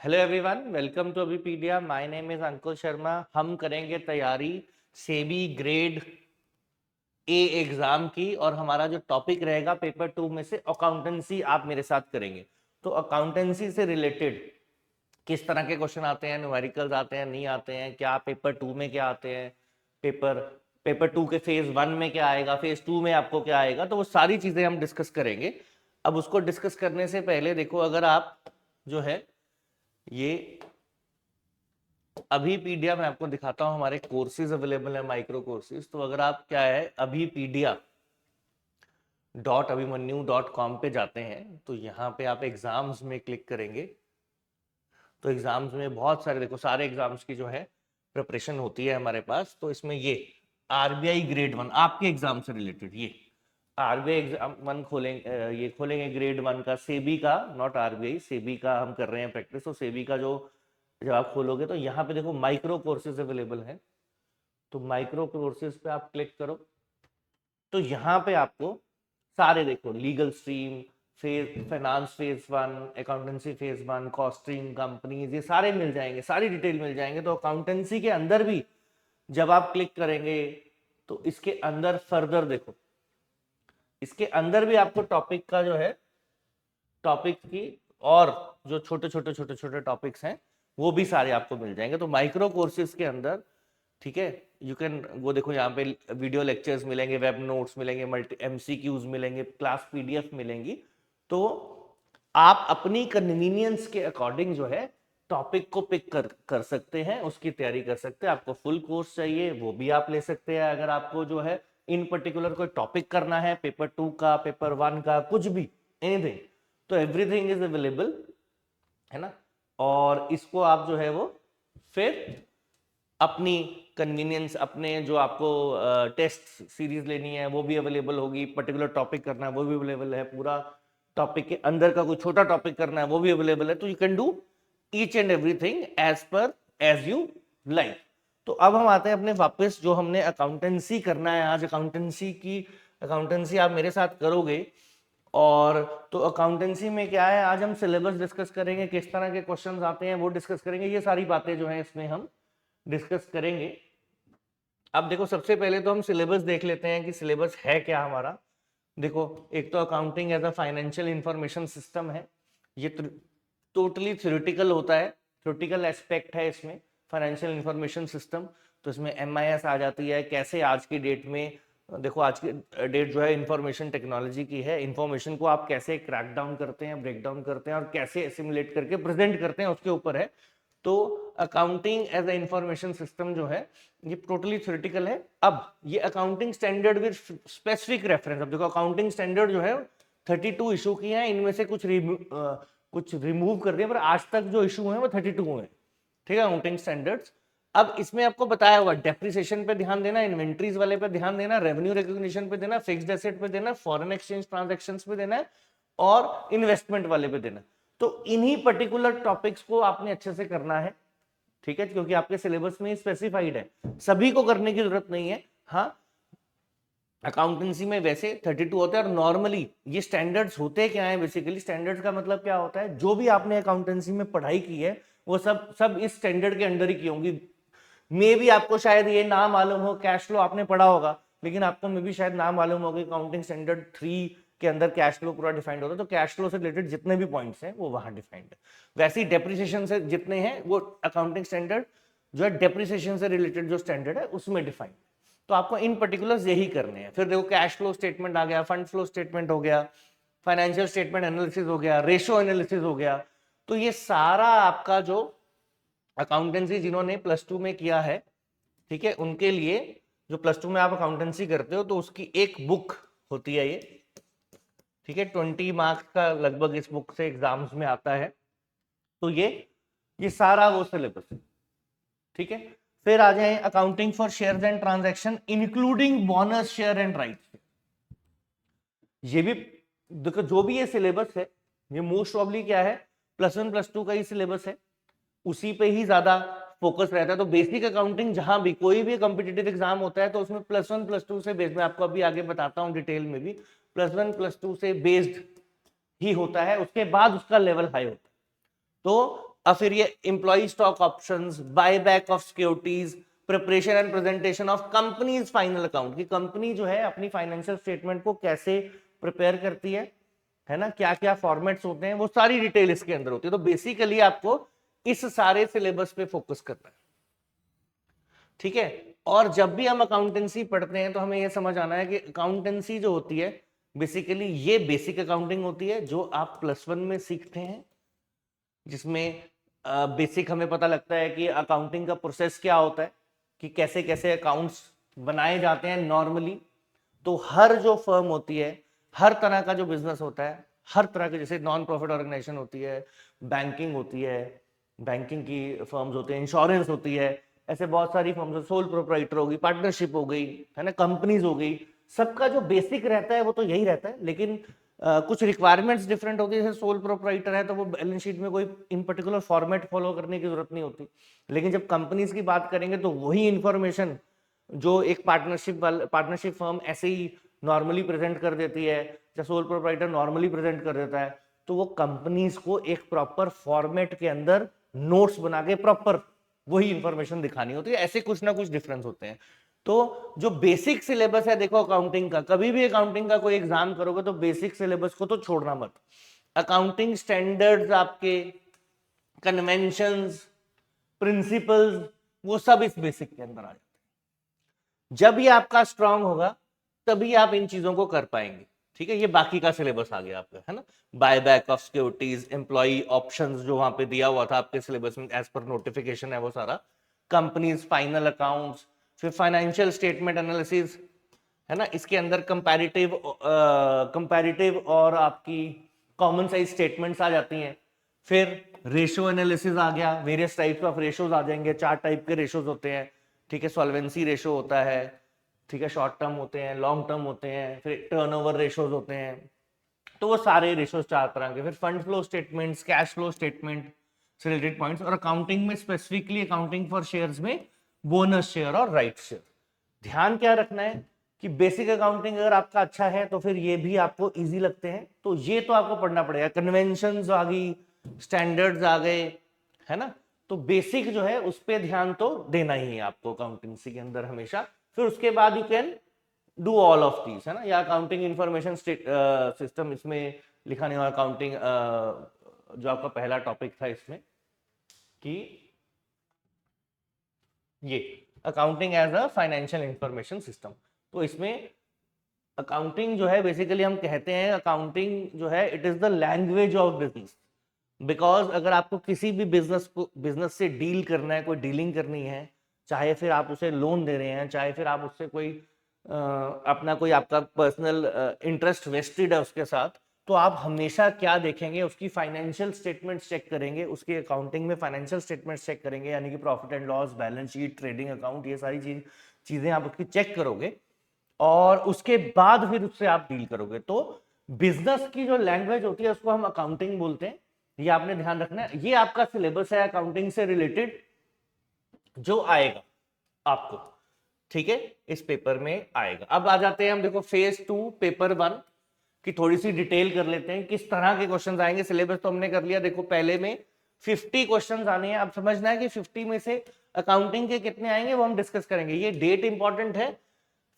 Hello everyone, welcome to Abhipedia. My name is Ankul Sharma. हम करेंगे तैयारी सेबी ग्रेड ए एग्जाम की और हमारा जो टॉपिक रहेगा पेपर 2 में से अकाउंटेंसी आप मेरे साथ करेंगे। तो अकाउंटेंसी से रिलेटेड किस तरह के क्वेश्चन आते हैं, न्यूमेरिकल्स आते हैं, नहीं आते हैं, क्या पेपर 2 में क्या आते हैं, पेपर पेपर 2 के फेज 1 में क्या आएगा, फेज 2 में आपको क्या आएगा, तो वो सारी चीजें हम डिस्कस करेंगे। अब उसको डिस्कस करने से पहले देखो, अगर आप जो है ये अभी पीडिया में आपको दिखाता हूं, हमारे कोर्सेज अवेलेबल है, माइक्रो कोर्सेज। तो अगर आप क्या है अभी पीडिया डॉट अभिमन्यु डॉट कॉम पे जाते हैं तो यहाँ पे आप एग्जाम्स में क्लिक करेंगे तो एग्जाम्स में बहुत सारे, देखो सारे एग्जाम्स की जो है प्रिपरेशन होती है हमारे पास। तो इसमें ये आरबीआई ग्रेड 1 आपके एग्जाम से रिलेटेड, ये आरबीआई एग्जाम 1 खोलेंगे, ये खोलेंगे ग्रेड 1 का, सेबी का, नॉट आरबीआई, सेबी का हम कर रहे हैं प्रैक्टिस। तो सेबी का जो जब आप खोलोगे तो यहाँ पे देखो माइक्रो कोर्सेज अवेलेबल हैं। तो माइक्रो कोर्सेज पे आप क्लिक करो तो यहाँ पे आपको सारे देखो, legal stream, phase finance phase 1, accountancy phase 1, costing, companies, ये सारे मिल जाएंगे, सारी डिटेल मिल जाएंगे। तो अकाउंटेंसी के अंदर भी जब आप क्लिक करेंगे तो इसके अंदर फर्दर देखो, इसके अंदर भी आपको टॉपिक का जो है, टॉपिक की और जो छोटे छोटे छोटे छोटे टॉपिक्स हैं वो भी सारे आपको मिल जाएंगे। तो माइक्रो कोर्सेज के अंदर, ठीक है, यू कैन, वो देखो यहाँ पे वीडियो लेक्चर्स मिलेंगे, वेब नोट्स मिलेंगे, मल्टी एमसीक्यूज मिलेंगे, क्लास पीडीएफ मिलेंगी। तो आप अपनी कन्वीनियंस के अकॉर्डिंग जो है टॉपिक को पिक कर सकते हैं, उसकी तैयारी कर सकते हैं। आपको फुल कोर्स चाहिए वो भी आप ले सकते हैं। अगर आपको जो है इन पर्टिकुलर कोई टॉपिक करना है, पेपर 2 का, पेपर 1 का, कुछ भी, एनीथिंग, तो एवरीथिंग इज अवेलेबल, है ना। और इसको आप जो है वो फिर अपनी कन्वीनियंस, अपने जो आपको टेस्ट सीरीज लेनी है वो भी अवेलेबल होगी, पर्टिकुलर टॉपिक करना है वो भी अवेलेबल है, पूरा टॉपिक के अंदर का कोई छोटा टॉपिक करना है वो भी अवेलेबल है। तो you can do each and everything as per as you like. तो अब हम आते हैं अपने वापस, जो हमने अकाउंटेंसी करना है आज, अकाउंटेंसी आप मेरे साथ करोगे। और तो अकाउंटेंसी में क्या है, आज हम सिलेबस डिस्कस करेंगे, किस तरह के क्वेश्चंस आते हैं वो डिस्कस करेंगे, ये सारी बातें जो है इसमें हम डिस्कस करेंगे। अब देखो, सबसे पहले तो हम सिलेबस देख लेते हैं कि सिलेबस है क्या हमारा। देखो, एक तो accounting as a financial information system है, ये टोटली थ्योरेटिकल होता है, थ्योरेटिकल एस्पेक्ट है इसमें, फाइनेंशियल इंफॉर्मेशन सिस्टम। तो इसमें एमआईएस आ जाती है, कैसे आज की डेट में, देखो आज की डेट जो है इंफॉर्मेशन टेक्नोलॉजी की है, इंफॉर्मेशन को आप कैसे क्रैक डाउन करते हैं, ब्रेक डाउन करते हैं और कैसे एसिमुलेट करके प्रेजेंट करते हैं, उसके ऊपर है। तो accounting as a information system जो है ये टोटली थ्योरेटिकल है। अब ये accounting standard with specific reference, अब देखो अकाउंटिंग स्टैंडर्ड जो है 32 इशू की है, इनमें से कुछ रिमूव कर दिया, पर आज तक जो इशू है वो 32 है, ठीक है, अकाउंटिंग स्टैंडर्ड्स। अब इसमें आपको बताया हुआ डेप्रिसिएशन पे ध्यान देना, इन्वेंट्रीज वाले पे ध्यान देना, रेवेन्यू रिकॉग्निशन पे देना, फिक्स्ड एसेट पे देना, फॉरेन एक्सचेंज ट्रांजैक्शंस पे देना है और इन्वेस्टमेंट वाले पे देना। तो इन्हीं पर्टिकुलर टॉपिक्स को आपने अच्छे से करना है, ठीक है, क्योंकि आपके सिलेबस में स्पेसिफाइड है, सभी को करने की जरूरत नहीं है। हाँ, अकाउंटेंसी में वैसे 32 होते हैं और नॉर्मली ये स्टैंडर्ड्स होते क्या है, बेसिकली स्टैंडर्ड्स का मतलब क्या होता है, जो भी आपने अकाउंटेंसी में पढ़ाई की है वो सब सब इस स्टैंडर्ड के अंडर ही की होंगी। मे भी आपको शायद ये ना मालूम हो, कैश फ्लो आपने पढ़ा होगा, लेकिन आपको मे भी शायद ना मालूम होगा अकाउंटिंग स्टैंडर्ड 3 के अंदर कैश फ्लो पूरा डिफाइंड होता है। तो कैश फ्लो से रिलेटेड जितने भी पॉइंट्स हैं वो वहां डिफाइंड है। वैसे ही डेप्रिसिएशन से जितने हैं वो अकाउंटिंग स्टैंडर्ड जो है डेप्रिसिएशन से रिलेटेड जो स्टैंडर्ड है उसमें डिफाइंड। तो आपको इन पर्टिकुलर यही करने हैं। फिर देखो, कैश फ्लो स्टेटमेंट आ गया, फंड फ्लो स्टेटमेंट हो गया, फाइनेंशियल स्टेटमेंट एनालिसिस हो गया, रेशो एनालिसिस हो गया। तो ये सारा आपका जो अकाउंटेंसी जिन्होंने प्लस 2 में किया है, ठीक है, उनके लिए, जो प्लस 2 में आप अकाउंटेंसी करते हो तो उसकी एक बुक होती है ये, ठीक है, 20 मार्क्स का लगभग इस बुक से एग्जाम्स में आता है। तो ये सारा वो सिलेबस है, ठीक है। फिर आ जाए accounting for shares and transaction including bonus share and rights. ये भी देखो, जो भी ये सिलेबस है ये मोस्ट प्रॉब्ली क्या है, +1 +2 का ही सिलेबस है, उसी पे ही ज्यादा फोकस रहता है। तो बेसिक अकाउंटिंग जहां भी कोई भी कॉम्पिटिटिव एग्जाम होता है तो उसमें +1 +2 से बेस्ड, मैं आपको अभी आगे बताता हूं डिटेल में भी, +1 +2 से बेस्ड ही होता है, उसके बाद उसका लेवल हाई होता है। तो और फिर ये employ stock options, buy back of securities, preparation and presentation of companies final account, की कंपनी जो है अपनी फाइनेंशियल स्टेटमेंट को कैसे प्रिपेयर करती है ना, क्या क्या फॉर्मेट्स होते हैं, वो सारी डिटेल इसके अंदर होती है। तो बेसिकली आपको इस सारे सिलेबस पे फोकस करना है, ठीक है। और जब भी हम अकाउंटेंसी पढ़ते हैं तो हमें यह समझ आना है कि अकाउंटेंसी जो होती है बेसिकली ये बेसिक अकाउंटिंग होती है जो आप +1 में सीखते हैं, जिसमें बेसिक हमें पता लगता है कि अकाउंटिंग का प्रोसेस क्या होता है, कि कैसे कैसे अकाउंट्स बनाए जाते हैं नॉर्मली। तो हर जो फर्म होती है, हर तरह का जो बिजनेस होता है, हर तरह के, जैसे नॉन प्रॉफिट ऑर्गेनाइजेशन होती है, बैंकिंग होती है, बैंकिंग की फर्म्स होती है, इंश्योरेंस होती है, ऐसे बहुत सारी फर्म्स, सोल प्रोप्राइटर होगी, पार्टनरशिप हो गई, है ना, कंपनीज हो गई, सबका जो बेसिक रहता है वो तो यही रहता है। लेकिन कुछ रिक्वायरमेंट्स डिफरेंट होती है। जैसे सोल प्रोप्राइटर है तो वो बैलेंस शीट में कोई इन पर्टिकुलर फॉर्मेट फॉलो करने की जरूरत नहीं होती। लेकिन जब कंपनीज की बात करेंगे तो वही इंफॉर्मेशन जो एक पार्टनरशिप फर्म ऐसे ही नॉर्मली प्रेजेंट कर देती है, या सोल प्रोप्राइटर नॉर्मली प्रेजेंट कर देता है, तो वो कंपनीज को एक प्रॉपर फॉर्मेट के अंदर नोट्स बना के प्रॉपर वही इंफॉर्मेशन दिखानी होती है। ऐसे कुछ ना कुछ डिफरेंस होते हैं। तो जो बेसिक सिलेबस है देखो अकाउंटिंग का, कभी भी अकाउंटिंग का कोई एग्जाम करोगे तो बेसिक सिलेबस को तो छोड़ना मत। अकाउंटिंग स्टैंडर्ड्स, आपके कन्वेंशंस, प्रिंसिपल्स, वो सब इस बेसिक के अंदर आ जाते हैं। जब ये आपका स्ट्रांग होगा तभी आप इन चीजों को कर पाएंगे, ठीक है। ये बाकी का सिलेबस आ गया आपका, है ना, buy back of securities, employ options जो वहां पे दिया हुआ था आपके सिलेबस में एज पर नोटिफिकेशन है वो सारा, कंपनीज फाइनल अकाउंट्स, फिर फाइनेंशियल स्टेटमेंट एनालिसिस, है ना, इसके अंदर कंपैरेटिव और आपकी कॉमन साइज स्टेटमेंट्स आ जाती हैं। फिर रेशो एनालिसिस आ गया, वेरियस टाइप्स ऑफ रेशोज आ जाएंगे, 4 टाइप के रेशोज होते हैं, ठीक है। सॉल्वेंसी रेशो होता है, ठीक है, शॉर्ट टर्म होते हैं, लॉन्ग टर्म होते हैं, फिर टर्नओवर रेशोज होते हैं। तो वो सारे रेशोज 4 तरह के। फिर fund flow statements, cash flow statement से रिलेटेड पॉइंट्स, और अकाउंटिंग में स्पेसिफिकली अकाउंटिंग फॉर शेयर्स में बोनस शेयर और राइट शेयर। ध्यान क्या रखना है कि बेसिक अकाउंटिंग अगर आपका अच्छा है तो फिर ये भी आपको इजी लगते हैं, तो ये तो आपको पढ़ना पड़ेगा। कन्वेंशंस आ गई, स्टैंडर्ड्स आ गए, है ना। तो बेसिक जो है उस पर ध्यान तो देना ही है आपको अकाउंटेंसी के अंदर हमेशा। फिर उसके बाद you can do all of these, है ना, या अकाउंटिंग इंफॉर्मेशन सिस्टम इसमें लिखा नहीं हुआ। अकाउंटिंग जो आपका पहला टॉपिक था इसमें, कि ये accounting as a financial information system, तो इसमें अकाउंटिंग जो है बेसिकली हम कहते हैं अकाउंटिंग जो है it is the language of business. Because अगर आपको किसी भी बिजनेस से डील करना है, कोई डीलिंग करनी है, चाहे फिर आप उसे लोन दे रहे हैं, चाहे फिर आप उससे कोई अपना कोई आपका पर्सनल इंटरेस्ट वेस्टेड है उसके साथ, तो आप हमेशा क्या देखेंगे, उसकी फाइनेंशियल स्टेटमेंट्स चेक करेंगे, उसकी अकाउंटिंग में फाइनेंशियल स्टेटमेंट्स चेक करेंगे, यानी कि profit and loss, balance sheet, trading account, ये सारी चीजें आप उसकी चेक करोगे और उसके बाद फिर उससे आप डील करोगे। तो बिजनेस की जो लैंग्वेज होती है उसको हम अकाउंटिंग बोलते हैं, ये आपने ध्यान रखना है। ये आपका सिलेबस है अकाउंटिंग से रिलेटेड जो आएगा आपको, ठीक है, इस पेपर में आएगा। अब आ जाते हैं हम, देखो फेज 2 पेपर 1 की थोड़ी सी डिटेल कर लेते हैं, किस तरह के क्वेश्चंस आएंगे। सिलेबस तो हमने कर लिया, देखो पहले में 50 क्वेश्चंस आने हैं। अब समझना है कि 50 में से अकाउंटिंग के कितने आएंगे वो हम डिस्कस करेंगे। ये डेट इंपॉर्टेंट है।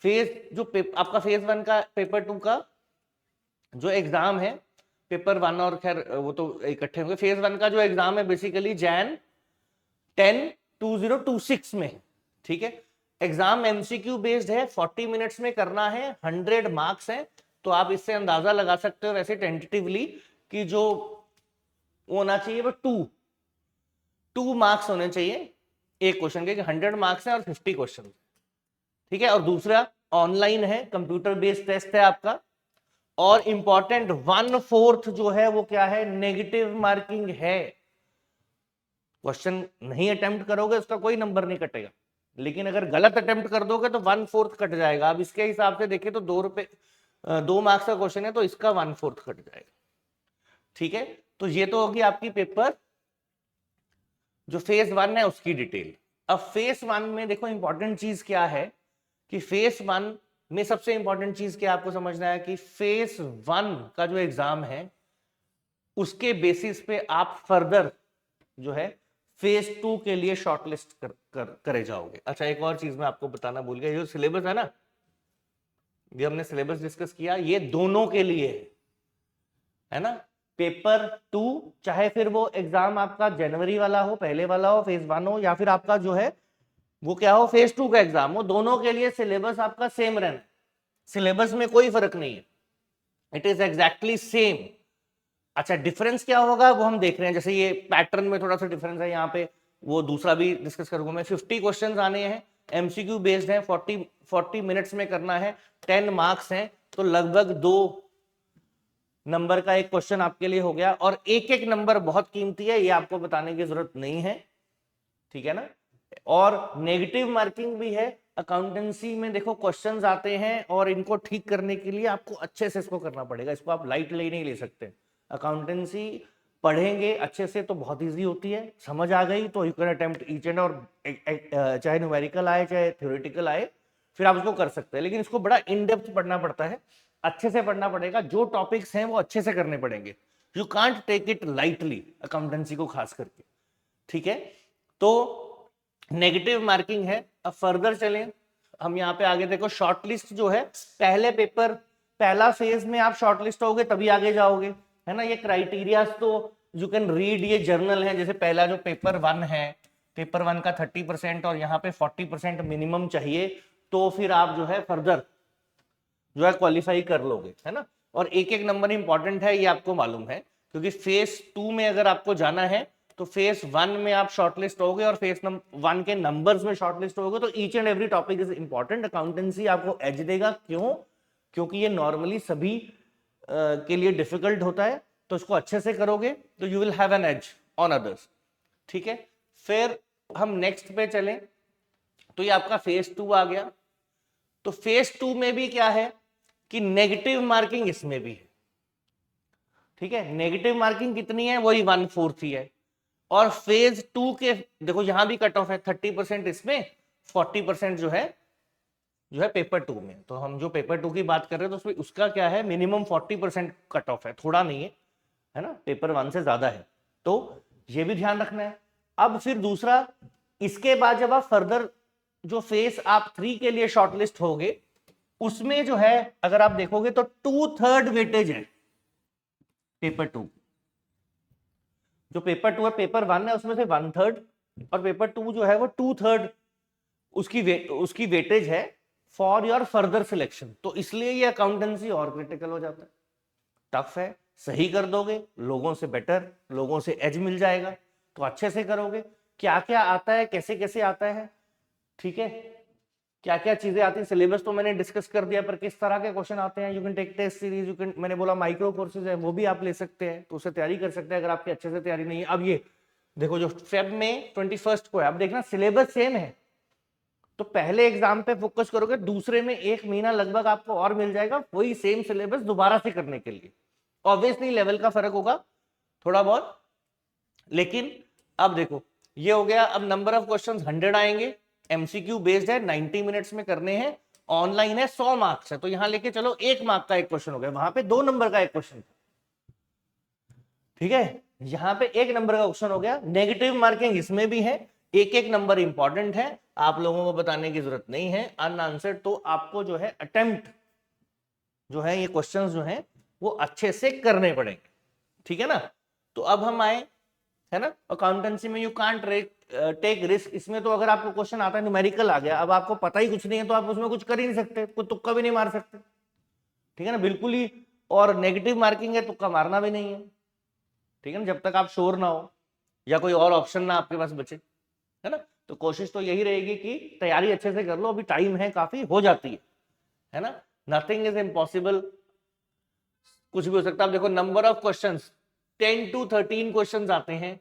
फेज जो आपका फेज 1 का पेपर 2 का जो एग्जाम है, पेपर 1 और खैर वो तो इकट्ठे होंगे। फेज 1 का जो एग्जाम है बेसिकली Jan 10 2026 में, ठीक है। एग्जाम एमसीक्यू बेस्ड है, 40 मिनट्स में करना है, 100 मार्क्स है। तो आप इससे अंदाजा लगा सकते हो वैसे टेंटेटिवली कि जो होना चाहिए वो 2 मार्क्स होने चाहिए एक क्वेश्चन के, 100 मार्क्स है और 50 क्वेश्चन, ठीक है। और दूसरा ऑनलाइन है, कंप्यूटर बेस्ड टेस्ट है आपका। और इंपॉर्टेंट 1/4 जो है वो क्या है, नेगेटिव मार्किंग है। क्वेश्चन नहीं अटेम्प्ट करोगे उसका कोई नंबर नहीं कटेगा, लेकिन अगर गलत अटेम्प्ट कर दोगे तो 1/4 कट जाएगा। अब इसके हिसाब से देखें तो 2 मार्क्स का क्वेश्चन है तो इसका 1/4 कट जाएगा, ठीक है। तो ये तो होगी आपकी पेपर जो फेज 1 है उसकी डिटेल। अब फेज 1 में देखो इंपॉर्टेंट चीज क्या है कि फेज 1 में सबसे इंपॉर्टेंट चीज क्या आपको समझना है कि फेज 1 का जो एग्जाम है उसके बेसिस पे आप फर्दर जो है फेज 2 के लिए शॉर्टलिस्ट करे जाओगे। अच्छा, एक और चीज मैं आपको बताना भूल गया, जो सिलेबस है ना, ये हमने सिलेबस डिस्कस किया, ये दोनों के लिए है ना। पेपर 2 चाहे फिर वो एग्जाम आपका जनवरी वाला हो, पहले वाला हो, फेज 1 हो, या फिर आपका जो है वो क्या हो, फेज 2 का एग्जाम हो, दोनों के लिए सिलेबस आपका सेम रहना। सिलेबस में कोई फर्क नहीं है, इट इज एग्जैक्टली सेम। अच्छा, डिफरेंस क्या होगा वो हम देख रहे हैं, जैसे ये पैटर्न में थोड़ा सा डिफरेंस है यहाँ पे, वो दूसरा भी डिस्कस करूंगा मैं। 50 क्वेश्चंस आने हैं, एमसीक्यू बेस्ड है, 40 मिनट्स में करना है, 10 मार्क्स हैं, तो लगभग 2 नंबर का एक क्वेश्चन आपके लिए हो गया। और एक एक नंबर बहुत कीमती है, ये आपको बताने की जरूरत नहीं है, ठीक है ना। और नेगेटिव मार्किंग भी है अकाउंटेंसी में। देखो क्वेश्चंस आते हैं और इनको ठीक करने के लिए आपको अच्छे से इसको करना पड़ेगा, इसको आप लाइटली नहीं ले सकते। अकाउंटेंसी पढ़ेंगे अच्छे से तो बहुत इजी होती है, समझ आ गई तो you can attempt each and और, चाहे न्यूमेरिकल आए चाहे थ्योरेटिकल आए, फिर आप उसको कर सकते हैं। लेकिन इसको बड़ा इन डेप्थ पढ़ना पड़ता है, अच्छे से पढ़ना पड़ेगा, जो टॉपिक्स हैं वो अच्छे से करने पड़ेंगे। You can't take it lightly accountancy को खास करके, ठीक है। तो नेगेटिव मार्किंग है। अब फर्दर चलें हम यहाँ पे आगे, देखो शॉर्टलिस्ट जो है, पहले पेपर पहला फेज में आप शॉर्टलिस्ट होगे तभी आगे जाओगे, है ना। ये क्राइटेरिया तो यू कैन रीड, ये जर्नल है। जैसे पहला जो पेपर 1 है, पेपर 1 का 30% और यहाँ पे 40% मिनिमम चाहिए, तो फिर आप जो है फर्दर जो है क्वालिफाई कर लोगे, है ना। और एक एक नंबर इंपॉर्टेंट है, ये आपको मालूम है, क्योंकि फेज 2 में अगर आपको जाना है तो फेज 1 में आप शॉर्टलिस्ट होगे और फेज 1 के नंबर्स में शॉर्टलिस्ट होगे, तो each and every topic is important. Accountancy आपको एज देगा, क्यों? क्योंकि ये नॉर्मली सभी के लिए डिफिकल्ट होता है, तो इसको अच्छे से करोगे तो you will have an edge on others, ठीक है। फिर हम नेक्स्ट पे चलें, तो ये आपका फेज 2 आ गया। तो फेज 2 में भी क्या है कि नेगेटिव मार्किंग इसमें भी है, ठीक है। नेगेटिव मार्किंग कितनी है? वही 1/4 ही है। और फेज 2 के देखो यहां भी कट ऑफ है 30% इसमें, 40% जो है पेपर 2 में। तो हम जो पेपर 2 की बात कर रहे हैं तो उसमें उसका क्या है, मिनिमम 40% कट ऑफ है, थोड़ा नहीं है ना, पेपर 1 से ज्यादा है, तो ये भी ध्यान रखना है। अब फिर दूसरा, इसके बाद जब आप फर्दर जो फेज आप 3 के लिए शॉर्टलिस्ट होगे, उसमें जो है अगर आप देखोगे तो 2/3 वेटेज है पेपर 2। जो पेपर 2 है, पेपर 1 है उसमें से 1/3, और पेपर 2 जो है वो 2/3 उसकी वेटेज है फॉर योर फर्दर सिलेक्शन। तो इसलिए ये अकाउंटेंसी और क्रिटिकल हो जाता है, टफ है। सही कर दोगे लोगों से बेटर, लोगों से एज मिल जाएगा, तो अच्छे से करोगे। क्या क्या आता है, कैसे कैसे आता है, ठीक है, क्या क्या चीजें आती है, सिलेबस तो मैंने डिस्कस कर दिया, पर किस तरह के क्वेश्चन आते हैं, you can take test series, you can, मैंने बोला माइक्रो कोर्सेज है वो भी आप ले सकते हैं, तो उससे तैयारी कर सकते हैं अगर आपकी अच्छे से तैयारी नहीं है। अब ये देखो जो फेब में 21 को है, अब देखना सिलेबस सेम है, तो पहले एग्जाम पे फोकस करोगे, दूसरे में 1 महीना लगभग आपको और मिल जाएगा वही सेम सिलेबस दोबारा से करने के लिए। ऑब्वियसली लेवल का फर्क होगा थोड़ा बहुत, लेकिन अब देखो ये हो गया। अब नंबर ऑफ क्वेश्चंस 100 आएंगे, एमसीक्यू बेस्ड है, 90 मिनट्स में करने हैं, ऑनलाइन है, 100 मार्क्स है, तो यहां लेके चलो 1 मार्क का एक क्वेश्चन हो गया, वहां पे 2 नंबर का एक क्वेश्चन, ठीक है। यहां पे 1 नंबर का क्वेश्चन हो गया। नेगेटिव मार्किंग इसमें भी है, एक एक नंबर इंपॉर्टेंट है, आप लोगों को बताने की जरूरत नहीं है। अनआंसर्ड तो आपको जो है अटेम्प्ट जो है, ये क्वेश्चंस जो है वो अच्छे से करने पड़ेंगे, ठीक है ना। तो अब हम आए, है ना, अकाउंटेंसी में यू कांट टेक रिस्क। इसमें तो अगर आपको क्वेश्चन आता है न्यूमेरिकल आ गया, अब आपको पता ही कुछ नहीं है, तो आप उसमें कुछ कर ही नहीं सकते, कोई तुक्का भी नहीं मार सकते, ठीक है ना, बिल्कुल ही। और नेगेटिव मार्किंग है, तुक्का मारना भी नहीं है, ठीक है ना, जब तक आप श्योर ना हो या कोई और ऑप्शन ना आपके पास बचे, है ना। तो कोशिश तो यही रहेगी कि तैयारी अच्छे से कर लो, अभी टाइम है, काफी हो जाती है ना। नथिंग इज इम्पॉसिबल, कुछ भी हो सकता है। अब देखो number of questions 10 to 13 questions आते हैं,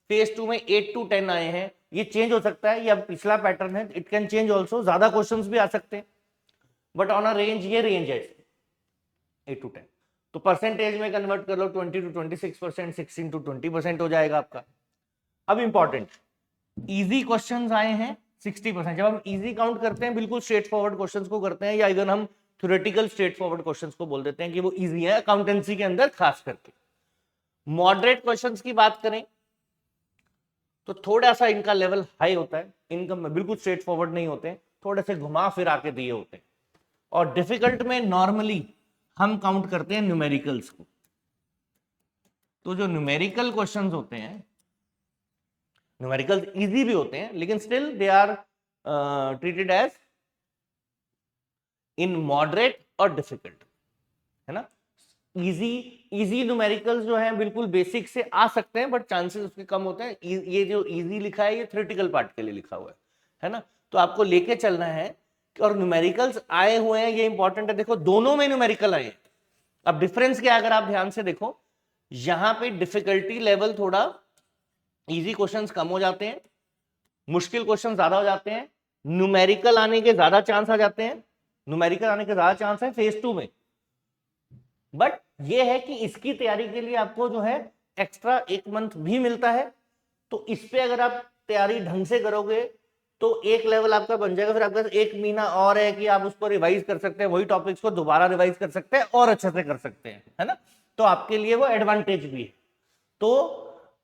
फेज 2 में 8 to 10 आए हैं, ये चेंज हो सकता है, ये अब पिछला पैटर्न है, इट कैन चेंज ऑल्सो, ज्यादा क्वेश्चंस भी आ सकते हैं, बट ऑन अ रेंज, ये रेंज है 8 to 10। तो परसेंटेज में कन्वर्ट कर लो, 20 to 26%, 16 to 20% हो जाएगा आपका। अब इंपॉर्टेंट, इजी क्वेश्चंस आए हैं 60%। जब हम इजी काउंट करते हैं, बिल्कुल स्ट्रेट फॉरवर्ड क्वेश्चंस को करते हैं, या इवन हम थ्योरेटिकल स्ट्रेट फॉरवर्ड क्वेश्चंस को बोल देते हैं कि वो इजी है अकाउंटेंसी के अंदर खास करके। मॉडरेट क्वेश्चंस की बात करें तो थोड़ा सा इनका लेवल हाई होता है, इनकम में बिल्कुल स्ट्रेट फॉरवर्ड नहीं होते हैं, थोड़े से घुमा फिरा के दिए होते हैं। और डिफिकल्ट में नॉर्मली हम काउंट करते हैं न्यूमेरिकल्स को। तो जो न्यूमेरिकल क्वेश्चंस होते हैं, न्यूमेरिकल्स इजी भी होते हैं लेकिन still they are treated as in moderate और डिफिकल्ट, है ना। इजी न्यूमेरिकल्स जो है बिल्कुल बेसिक से आ सकते हैं, बट चांसेस उसके कम होते हैं। ये जो इजी लिखा है ये थ्योरेटिकल पार्ट के लिए लिखा हुआ है ना। तो आपको लेके चलना है। और न्यूमेरिकल्स आए हुए हैं, ये इंपॉर्टेंट है, देखो दोनों में न्यूमेरिकल आए हैं। अब डिफरेंस क्या है, अगर आप ध्यान से देखो, यहां पे डिफिकल्टी लेवल थोड़ा, इजी क्वेश्चंस कम हो जाते हैं, मुश्किल क्वेश्चन ज्यादा हो जाते हैं, न्यूमेरिकल आने के ज्यादा चांस आ जाते हैं, न्यूमेरिकल आने के ज्यादा चांस है फेज 2 में। बट ये है कि इसकी तैयारी के लिए आपको जो है एक्स्ट्रा 1 मंथ भी मिलता है। तो इस पे अगर आप तैयारी ढंग से करोगे तो एक लेवल आपका बन जाएगा, फिर आपके पास 1 महीना और है कि आप उसको रिवाइज कर सकते हैं, वही टॉपिक्स को दोबारा रिवाइज कर सकते हैं और अच्छे से कर सकते हैं, है ना। तो आपके लिए वो एडवांटेज भी है। तो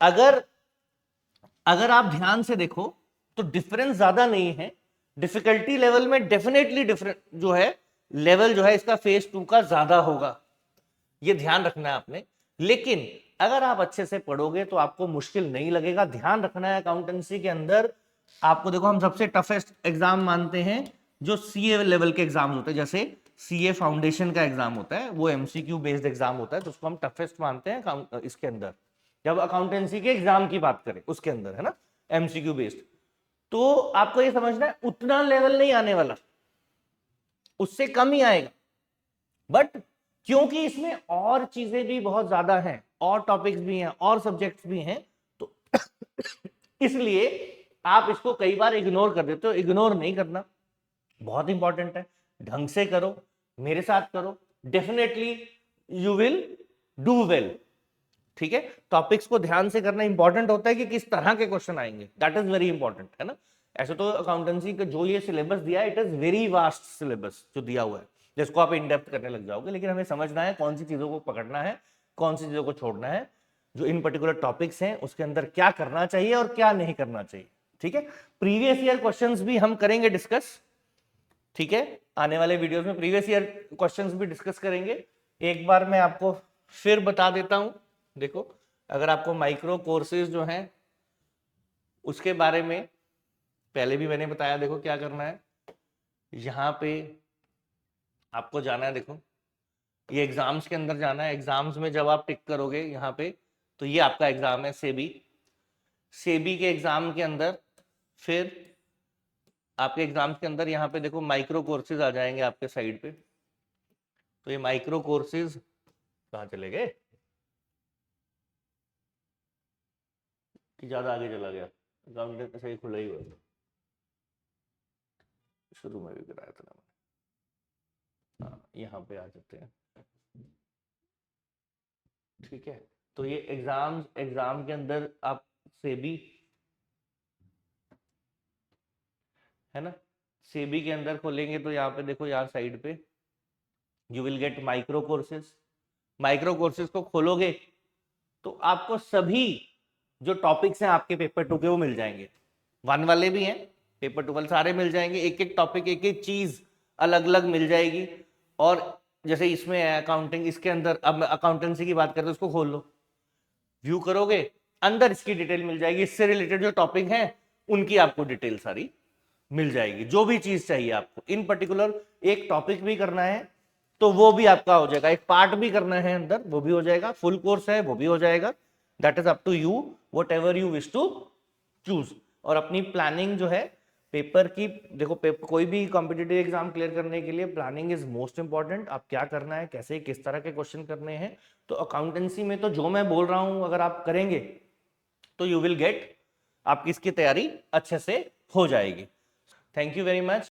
अगर आप ध्यान से देखो तो डिफरेंस ज्यादा नहीं है, डिफिकल्टी लेवल में डेफिनेटली डिफरेंट जो है लेवल जो है इसका फेज 2 का ज्यादा होगा, ये ध्यान रखना है आपने। लेकिन अगर आप अच्छे से पढ़ोगे तो आपको मुश्किल नहीं लगेगा। ध्यान रखना है अकाउंटेंसी के अंदर आपको, देखो हम सबसे टफेस्ट एग्जाम मानते हैं जो सीए लेवल के एग्जाम होते हैं, जैसे सीए फाउंडेशन का एग्जाम होता है, वो एमसीक्यू बेस्ड एग्जाम होता है, तो उसको हम टफेस्ट मानते हैं इसके अंदर, जब अकाउंटेंसी के एग्जाम की बात करें उसके अंदर, है ना, एमसीक्यू बेस्ड। तो आपको ये समझना है उतना लेवल नहीं आने वाला, उससे कम ही आएगा। बट क्योंकि इसमें और चीजें भी बहुत ज्यादा हैं, और टॉपिक्स भी हैं, और सब्जेक्ट्स भी हैं, तो इसलिए आप इसको कई बार इग्नोर कर देते हो। इग्नोर नहीं करना, बहुत इंपॉर्टेंट है। ढंग से करो, मेरे साथ करो, definitely you will do well. ठीक है, टॉपिक्स को ध्यान से करना इंपॉर्टेंट होता है कि किस तरह के क्वेश्चन आएंगे, दैट इज वेरी इंपॉर्टेंट, है ना। ऐसे तो अकाउंटेंसी का जो ये सिलेबस दिया है, it is very vast syllabus जो दिया हुआ है, जिसको आप इन डेप्थ करने लग जाओगे। लेकिन हमें समझना है कौन सी चीजों को पकड़ना है, कौन सी चीजों को छोड़ना है, जो इन पर्टिकुलर टॉपिक्स हैं उसके अंदर क्या करना चाहिए और क्या नहीं करना चाहिए। ठीक है, प्रीवियस ईयर क्वेश्चंस भी हम करेंगे डिस्कस। ठीक है, आने वाले वीडियोस में प्रीवियस ईयर क्वेश्चंस भी डिस्कस करेंगे। एक बार मैं आपको फिर बता देता हूं, देखो अगर आपको माइक्रो कोर्सेज जो हैं उसके बारे में पहले भी मैंने बताया, देखो क्या करना है, यहाँ पे आपको जाना है, देखो ये एग्जाम्स के अंदर जाना है। एग्जाम्स में जब आप टिक करोगे यहाँ पे, तो ये आपका एग्जाम है सेबी के एग्जाम के अंदर, फिर आपके एग्जाम्स के अंदर यहाँ पे देखो माइक्रो कोर्सेज आ जाएंगे आपके साइड पे। तो ये माइक्रो कोर्सेज कहाँ चले गए कि ज्यादा आगे चला गया, अकाउंटेंट सही खुला ही हुआ, शुरू में भी कराया था ना मैंने। हाँ, यहाँ पे आ जाते हैं। ठीक है, तो ये एग्जाम के अंदर आप सेबी, है ना, सेबी के अंदर खोलेंगे तो यहाँ पे देखो, यहाँ साइड पे you will get micro courses. Micro courses को खोलोगे तो आपको सभी जो टॉपिक्स हैं आपके पेपर 2 के वो मिल जाएंगे, 1 वाले भी हैं, पेपर 2 वाले सारे मिल जाएंगे। एक एक टॉपिक, एक एक चीज अलग अलग मिल जाएगी। और जैसे इसमें है अकाउंटिंग, इसके अंदर अब अकाउंटेंसी की बात करें तो उसको खोल लो, व्यू करोगे, अंदर इसकी डिटेल मिल जाएगी, इससे रिलेटेड जो टॉपिक हैं उनकी आपको डिटेल सारी मिल जाएगी। जो भी चीज चाहिए आपको, इन पर्टिकुलर एक टॉपिक भी करना है तो वो भी आपका हो जाएगा, एक पार्ट भी करना है अंदर वो भी हो जाएगा, फुल कोर्स है वो भी हो जाएगा। That is up to you, whatever you wish to choose. और अपनी प्लानिंग जो है पेपर की, देखो कोई भी कॉम्पिटिटिव एग्जाम क्लियर करने के लिए प्लानिंग इज मोस्ट इंपॉर्टेंट। आप क्या करना है, कैसे किस तरह के क्वेश्चन करने हैं। तो अकाउंटेंसी में तो जो मैं बोल रहा हूं अगर आप करेंगे तो यू विल गेट, आपकी इसकी तैयारी अच्छे से हो जाएगी। Thank you very much.